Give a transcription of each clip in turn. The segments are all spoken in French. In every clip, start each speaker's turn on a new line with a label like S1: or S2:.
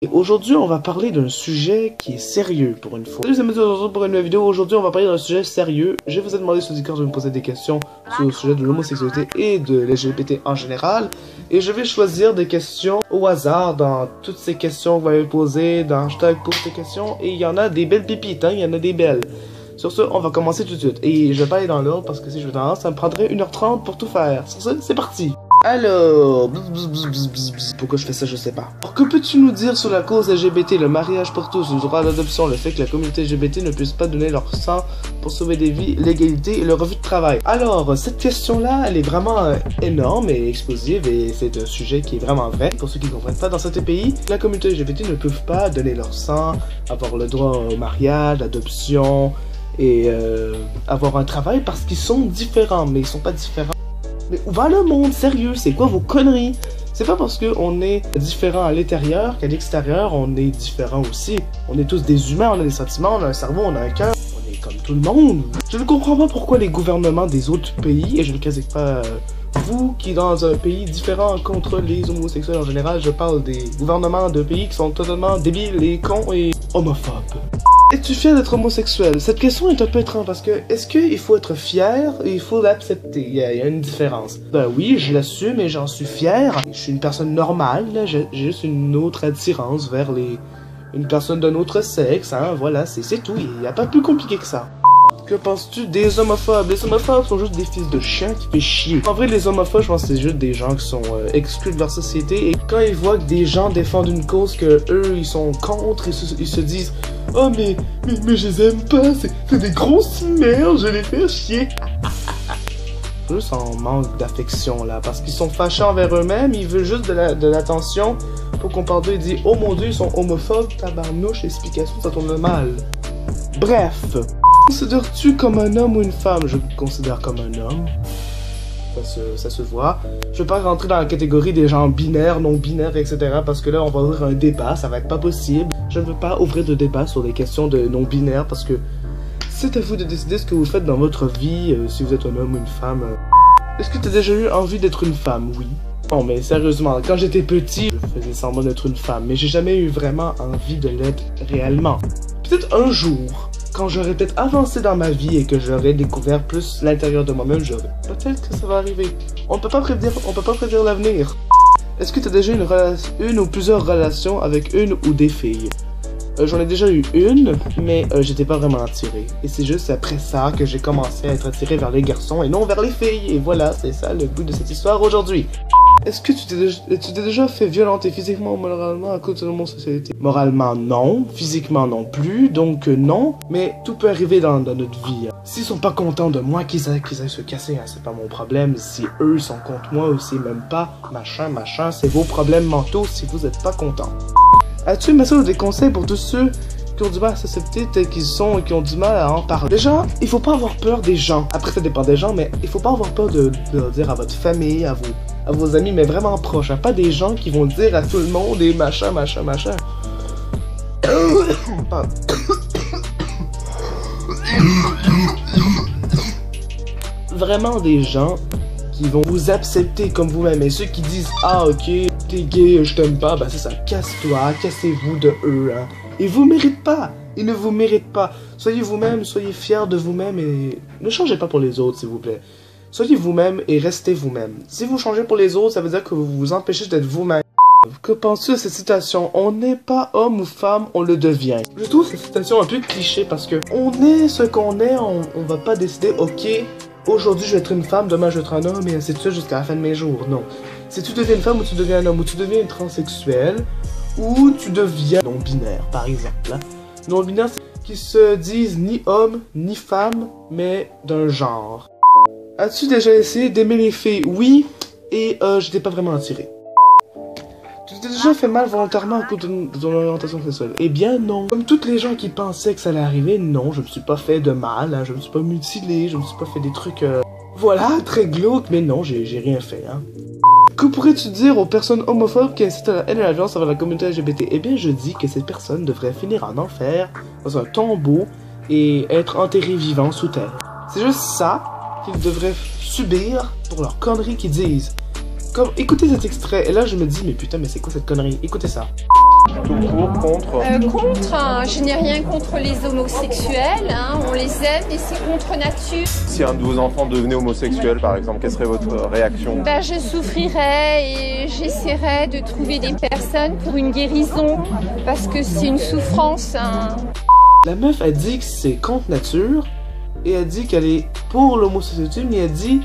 S1: Et aujourd'hui, on va parler d'un sujet qui est sérieux pour une fois. Salut, c'est Mathieu, aujourd'hui pour une nouvelle vidéo. Aujourd'hui, on va parler d'un sujet sérieux. Je vous ai demandé sur Discord de me poser des questions sur le sujet de l'homosexualité et de l'LGBT en général. Et je vais choisir des questions au hasard dans toutes ces questions que vous m'avez posées, dans hashtag pour ces questions. Et il y en a des belles pépites, hein, il y en a des belles. Sur ce, on va commencer tout de suite. Et je vais pas aller dans l'ordre parce que si je vais dans l'ordre, ça me prendrait 1h30 pour tout faire. Sur ce, c'est parti. Alors, pourquoi je fais ça, je sais pas. Alors, que peux-tu nous dire sur la cause LGBT, le mariage pour tous, le droit à l'adoption, le fait que la communauté LGBT ne puisse pas donner leur sang pour sauver des vies, l'égalité et le refus de travail? Alors, cette question-là, elle est vraiment énorme et explosive et c'est un sujet qui est vraiment vrai. Pour ceux qui ne comprennent pas, dans certains pays, la communauté LGBT ne peut pas donner leur sang, avoir le droit au mariage, l'adoption et avoir un travail parce qu'ils sont différents, mais ils sont pas différents. Mais où va le monde, sérieux? C'est quoi vos conneries? C'est pas parce qu'on est différent à l'intérieur qu'à l'extérieur, on est différent aussi. On est tous des humains, on a des sentiments, on a un cerveau, on a un cœur. On est comme tout le monde. Je ne comprends pas pourquoi les gouvernements des autres pays, et je ne critique pas vous qui dans un pays différent contre les homosexuels en général, je parle des gouvernements de pays qui sont totalement débiles et cons et homophobes. Es-tu fier d'être homosexuel? Cette question est un peu étrange parce que, est-ce qu'il faut être fier et il faut l'accepter? Il y a une différence. Ben oui, je l'assume et j'en suis fier. Je suis une personne normale, j'ai juste une autre attirance vers une personne d'un autre sexe, hein, voilà, c'est tout, il n'y a pas plus compliqué que ça. Que penses-tu des homophobes? Les homophobes sont juste des fils de chiens qui fait chier. En vrai, les homophobes, je pense que c'est juste des gens qui sont exclus de leur société. Et quand ils voient que des gens défendent une cause que eux, ils sont contre, ils se disent « Oh, mais je les aime pas, c'est des grosses merdes, je les fais chier. » Juste en manque d'affection, là, parce qu'ils sont fâchés envers eux-mêmes, ils veulent juste de l'attention pour qu'on parle d'eux et dire « Oh mon Dieu, ils sont homophobes, tabarnouche, explication, ça tourne mal. » Bref. Considères-tu comme un homme ou une femme? Je me considère comme un homme. Ça se voit. Je vais pas rentrer dans la catégorie des gens binaires, non binaires, etc. Parce que là, on va ouvrir un débat, ça va être pas possible. Je ne veux pas ouvrir de débat sur les questions de non binaires parce que c'est à vous de décider ce que vous faites dans votre vie, si vous êtes un homme ou une femme. Est-ce que tu as déjà eu envie d'être une femme? Oui. Non, mais sérieusement, quand j'étais petit, je faisais semblant d'être une femme, mais j'ai jamais eu vraiment envie de l'être réellement. Peut-être un jour. Quand j'aurai peut-être avancé dans ma vie et que j'aurai découvert plus l'intérieur de moi-même, peut-être que ça va arriver. On peut pas prédire l'avenir. Est-ce que tu as déjà une ou plusieurs relations avec une ou des filles? J'en ai déjà eu une, mais j'étais pas vraiment attiré. Et c'est juste après ça que j'ai commencé à être attiré vers les garçons et non vers les filles. Et voilà, c'est ça le bout de cette histoire aujourd'hui. Est-ce que tu t'es déjà fait violenter physiquement ou moralement à cause de l'homosexualité? Moralement, non. Physiquement, non plus. Donc, non. Mais tout peut arriver dans notre vie. S'ils sont pas contents de moi, qu'ils aillent se casser, hein, c'est pas mon problème. Si eux sont contre moi ou si même pas, machin, c'est vos problèmes mentaux si vous êtes pas contents. As-tu des conseils pour tous ceux qui ont du mal à s'accepter tels qu'ils sont et qui ont du mal à en parler? Déjà, il faut pas avoir peur des gens. Après, ça dépend des gens, mais il faut pas avoir peur de le dire à votre famille, à vos amis, mais vraiment proches, hein. Pas des gens qui vont le dire à tout le monde et machin. Vraiment des gens qui vont vous accepter comme vous-même. Et ceux qui disent « Ah, ok, t'es gay, je t'aime pas », bah c'est ça, casse-toi, cassez-vous de eux, hein. Ils vous méritent pas. Ils ne vous méritent pas. Soyez vous-même, soyez fiers de vous-même et ne changez pas pour les autres, s'il vous plaît. Soyez vous-même et restez vous-même. Si vous changez pour les autres, ça veut dire que vous vous empêchez d'être vous-même. Que penses-tu de cette citation? On n'est pas homme ou femme, on le devient. Je trouve cette citation un peu cliché parce que on est ce qu'on est, on va pas décider, ok, aujourd'hui je vais être une femme, demain je vais être un homme et ainsi de suite jusqu'à la fin de mes jours. Non. Si tu deviens une femme ou tu deviens un homme ou tu deviens une transsexuelle ou tu deviens non-binaire par exemple. Hein. Non-binaire, c'est qui se disent ni homme ni femme mais d'un genre. As-tu déjà essayé d'aimer les filles? Oui, et j'étais pas vraiment attiré. Tu t'es déjà fait mal volontairement à cause de ton orientation sexuelle? Eh bien non. Comme toutes les gens qui pensaient que ça allait arriver, non, je me suis pas fait de mal, hein, je me suis pas mutilé, je me suis pas fait des trucs, voilà, très glauques, mais non, j'ai rien fait, hein. Que pourrais-tu dire aux personnes homophobes qui incitent à la haine et à la violence envers la communauté LGBT? Eh bien, je dis que ces personnes devraient finir en enfer, dans un tombeau, et être enterrées vivants sous terre. C'est juste ça qu'ils devraient subir pour leurs conneries qu'ils disent. Comme, écoutez cet extrait, et là je me dis, mais putain, mais c'est quoi cette connerie? Écoutez ça.
S2: Plutôt pour, contre
S3: Contre, hein, je n'ai rien contre les homosexuels, hein, on les aime et c'est contre nature.
S2: Si un de vos enfants devenait homosexuel par exemple, quelle serait votre réaction?
S3: Ben, je souffrirais et j'essaierais de trouver des personnes pour une guérison parce que c'est une souffrance. Hein.
S1: La meuf a dit que c'est contre nature et elle dit qu'elle est pour l'homosexualité, mais elle dit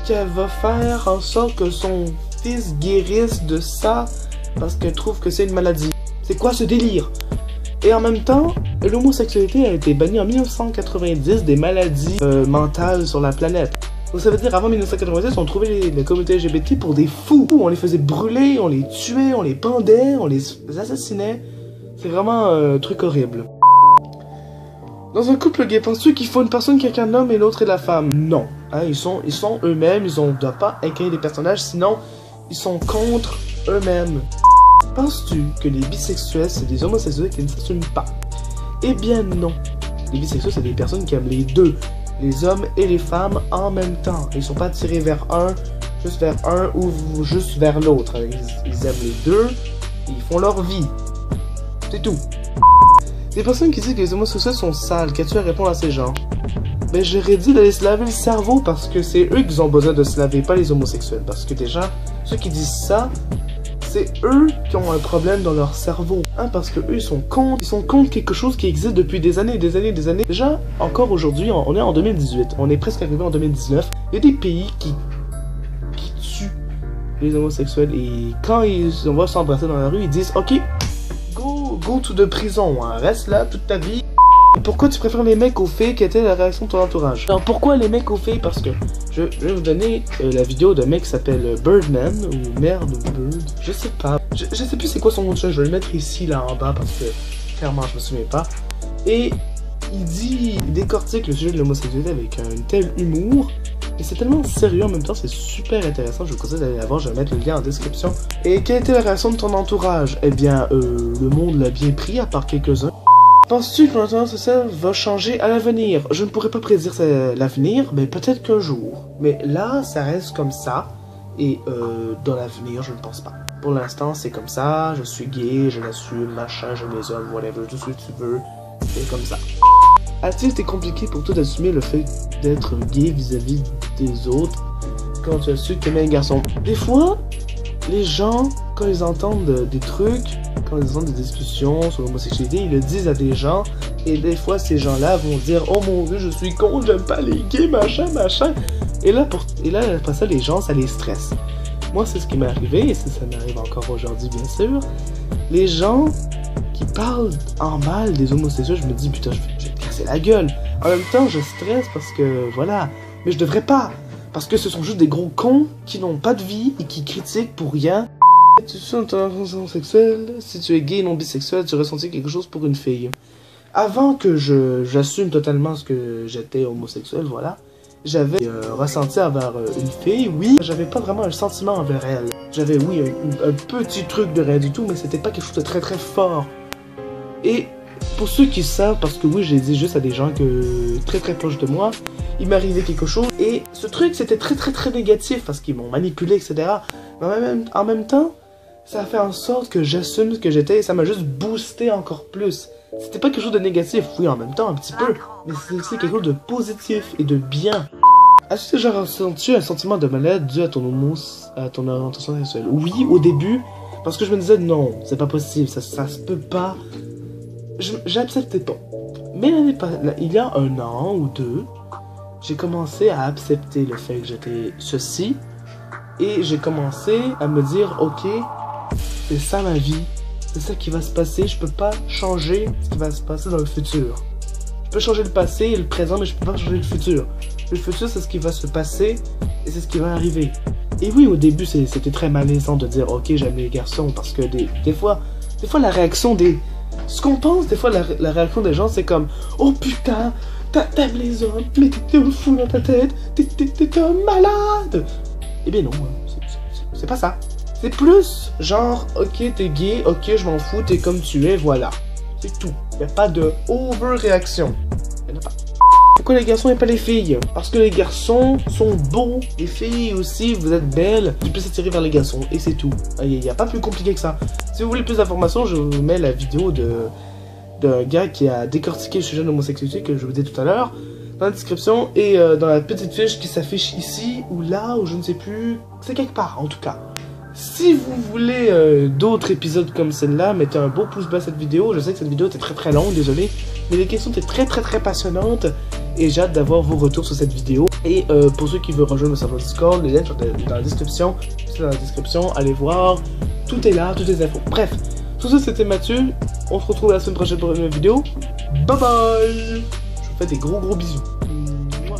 S1: qu'elle va faire en sorte que son fils guérisse de ça parce qu'elle trouve que c'est une maladie. C'est quoi ce délire? Et en même temps, l'homosexualité a été bannie en 1990 des maladies mentales sur la planète. Donc ça veut dire avant 1990, on trouvait les communautés LGBT pour des fous. On les faisait brûler, on les tuait, on les pendait, on les assassinait. C'est vraiment un truc horrible. Dans un couple gay, penses-tu qu'il faut une personne qui est un homme et l'autre est la femme? Non. Hein, ils sont eux-mêmes, ils ne doivent pas incarner des personnages, sinon ils sont contre eux-mêmes. Penses-tu que les bisexuels, c'est des homosexuels qui ne s'assument pas? Eh bien non. Les bisexuels, c'est des personnes qui aiment les deux, les hommes et les femmes en même temps. Ils sont pas attirés vers un, juste vers un ou juste vers l'autre. Ils aiment les deux, et ils font leur vie. C'est tout. Des personnes qui disent que les homosexuels sont sales, qu'as-tu à répondre à ces gens? Ben j'aurais dit d'aller se laver le cerveau parce que c'est eux qui ont besoin de se laver, pas les homosexuels. Parce que déjà, ceux qui disent ça, c'est eux qui ont un problème dans leur cerveau. Hein, parce que eux, ils sont contre quelque chose qui existe depuis des années et des années et des années. Déjà, encore aujourd'hui, on est en 2018, on est presque arrivé en 2019. Il y a des pays qui tuent les homosexuels et quand on va s'embrasser dans la rue, ils disent « Ok, go to the prison, hein, reste là toute ta vie. » Pourquoi tu préfères les mecs aux filles? Quelle était la réaction de ton entourage? Alors pourquoi les mecs aux filles? Parce que je vais vous donner la vidéo d'un mec qui s'appelle Birdman ou Merde ou Bird, je sais pas. Je sais plus c'est quoi son nom de chaîne, je vais le mettre ici là en bas parce que clairement je me souviens pas. Et il décortique le sujet de l'homosexualité avec un tel humour. Et c'est tellement sérieux en même temps, c'est super intéressant, je vous conseille d'aller la voir, je vais mettre le lien en description. Et quelle était la réaction de ton entourage? Eh bien, le monde l'a bien pris, à part quelques-uns. Penses-tu que l'entourage social va changer à l'avenir? Je ne pourrais pas prédire l'avenir, mais peut-être qu'un jour. Mais là, ça reste comme ça, et dans l'avenir, je ne pense pas. Pour l'instant, c'est comme ça, je suis gay, je l'assume, machin, j'aime les hommes, whatever, tout ce que tu veux, c'est comme ça. A-t-il été compliqué pour toi d'assumer le fait d'être gay vis-à-vis des autres quand tu as su que t'aimais un garçon? Des fois, les gens, quand ils entendent des trucs, quand ils entendent des discussions sur l'homosexualité, ils le disent à des gens, et des fois, ces gens-là vont dire « Oh mon Dieu, je suis con, j'aime pas les gays, machin, machin. » Et là, après ça, les gens, ça les stresse. Moi, c'est ce qui m'est arrivé, et ça m'arrive encore aujourd'hui, bien sûr. Les gens qui parlent en mal des homosexuels, je me dis « Putain, je vais te casser la gueule. » En même temps, je stresse parce que, voilà, mais je devrais pas. Parce que ce sont juste des gros cons qui n'ont pas de vie et qui critiquent pour rien. Tu sens ton attention sexuelle, si tu es gay et non bisexuel, tu ressentis quelque chose pour une fille. Avant que j'assume totalement ce que j'étais homosexuel, voilà, j'avais ressenti envers une fille, oui, j'avais pas vraiment un sentiment envers elle. J'avais, oui, un petit truc de rien du tout, mais c'était pas quelque chose de très très fort. Et pour ceux qui savent, parce que oui, je l'ai dit juste à des gens très très proches de moi, il m'arrivait quelque chose, et ce truc c'était très très très négatif, parce qu'ils m'ont manipulé, etc. Mais en même temps, ça a fait en sorte que j'assume ce que j'étais et ça m'a juste boosté encore plus. C'était pas quelque chose de négatif, oui, en même temps, un petit peu, mais c'est aussi quelque chose de positif et de bien. As-tu déjà ressenti un sentiment de mal-être dû à ton orientation sexuelle? Oui, au début, parce que je me disais non, c'est pas possible, ça se peut pas. J'acceptais pas. Mais il y a un an ou deux, j'ai commencé à accepter le fait que j'étais ceci et j'ai commencé à me dire ok, c'est ça ma vie, c'est ça qui va se passer, je peux pas changer ce qui va se passer dans le futur. Je peux changer le passé et le présent, mais je peux pas changer le futur. Le futur, c'est ce qui va se passer et c'est ce qui va arriver. Et oui, au début, c'était très malaisant de dire ok, j'aime les garçons, parce que des fois la réaction des... Ce qu'on pense, des fois, la réaction des gens, c'est comme oh putain, t'aimes les hommes, mais t'es un fou dans ta tête, t'es un malade. Eh bien non, c'est pas ça. C'est plus genre, ok, t'es gay, ok, je m'en fous, t'es comme tu es, voilà. C'est tout. Y'a pas de overréaction. Y'en a pas. Pourquoi les garçons et pas les filles? Parce que les garçons sont beaux, les filles aussi, vous êtes belles, tu peux s'attirer vers les garçons, et c'est tout. Il n'y a pas plus compliqué que ça. Si vous voulez plus d'informations, je vous mets la vidéo d'un gars qui a décortiqué le sujet de l'homosexualité que je vous disais tout à l'heure dans la description et dans la petite fiche qui s'affiche ici ou là ou je ne sais plus, c'est quelque part en tout cas. Si vous voulez d'autres épisodes comme celle-là, mettez un beau pouce bas à cette vidéo. Je sais que cette vidéo était très longue, désolé, mais les questions étaient très passionnantes et j'ai hâte d'avoir vos retours sur cette vidéo. Et pour ceux qui veulent rejoindre le serveur Discord, les liens sont dans la description. C'est dans la description, allez voir, tout est là, toutes les infos. Bref, tout ça c'était Mathieu. On se retrouve la semaine prochaine pour une nouvelle vidéo. Bye bye. Je vous fais des gros bisous. Mouah.